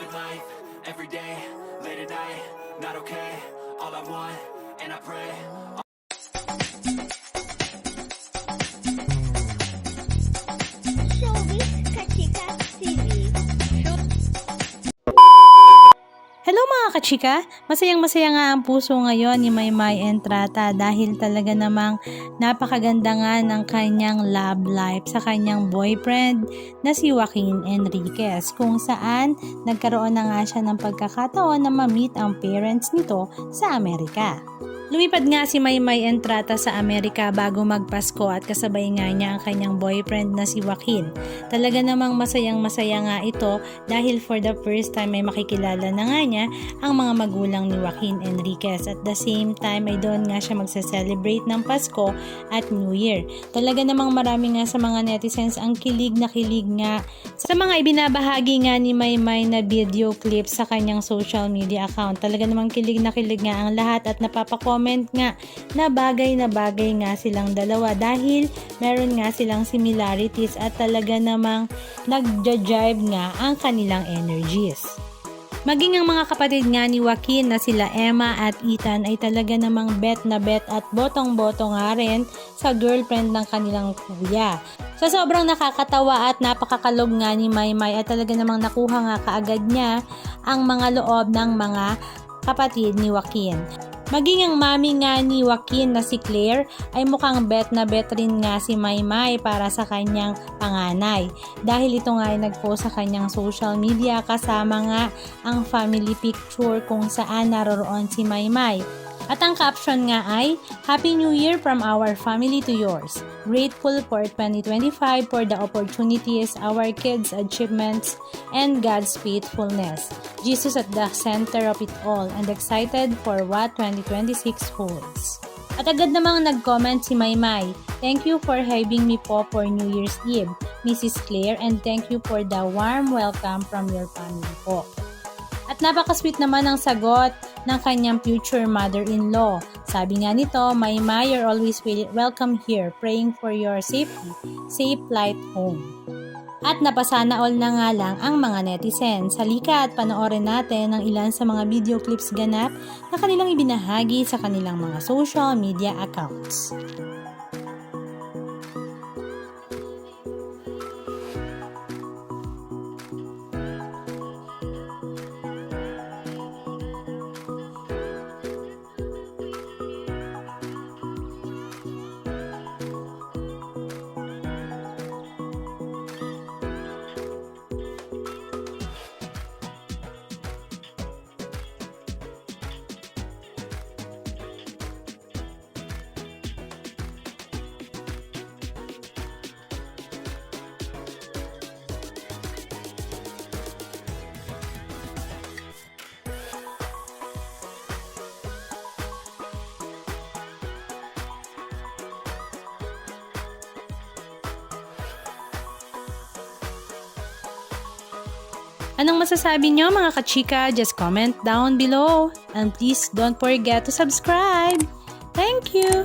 living life, every day, late at night, not okay. All I want, and I pray. Showbiz Kachika TV. Hello mga kachika! Masayang-masaya nga ang puso ngayon ni Maymay Entrata dahil talaga namang napakaganda nga ng kanyang love life sa kanyang boyfriend na si Joaquin Enriquez, kung saan nagkaroon na nga siya ng pagkakataon na ma-meet ang parents nito sa Amerika. Lumipad nga si Maymay Entrata sa Amerika bago magpasko at kasabay nga niya ang kanyang boyfriend na si Joaquin. Talaga namang masayang-masaya nga ito dahil for the first time ay makikilala na nga niya ang mga magulang ni Joaquin Enriquez. At the same time ay doon nga siya magsa-celebrate ng Pasko at New Year. Talaga namang marami nga sa mga netizens ang kilig na kilig nga sa mga ibinabahagi nga ni Maymay na video clips sa kanyang social media account. Talaga namang kilig na kilig nga ang lahat at napapakomment nga na bagay nga silang dalawa dahil meron nga silang similarities at talaga namang nagja-jive nga ang kanilang energies. Maging ang mga kapatid nga ni Joaquin na sila Emma at Ethan ay talaga namang bet na bet at botong-boto nga rin sa girlfriend ng kanilang kuya. Sa sobrang nakakatawa at napakakalog nga ni Maymay at talaga namang nakuha nga kaagad niya ang mga loob ng mga kapatid ni Joaquin. Maging ang mami nga ni Joaquin na si Claire ay mukhang bet na bet rin nga si Maymay para sa kanyang panganay. Dahil ito nga ay nagpost sa kanyang social media kasama nga ang family picture kung saan naroroon si Maymay. At ang caption nga ay, Happy New Year from our family to yours. Grateful for 2025 for the opportunities, our kids' achievements, and God's faithfulness. Jesus at the center of it all and excited for what 2026 holds. At agad namang nag-comment si Maymay, Thank you for having me po for New Year's Eve, Mrs. Claire, and thank you for the warm welcome from your family po. At napaka-sweet naman ang sagot ng kanyang future mother-in-law. Sabi nga nito, Maymay, you're always welcome here, praying for your safety, safe flight home. At napasana all na nga lang ang mga netizens. Halika at panoorin natin ang ilan sa mga video clips ganap na kanilang ibinahagi sa kanilang mga social media accounts. Anong masasabi nyo mga kachika? Just comment down below. And please don't forget to subscribe. Thank you!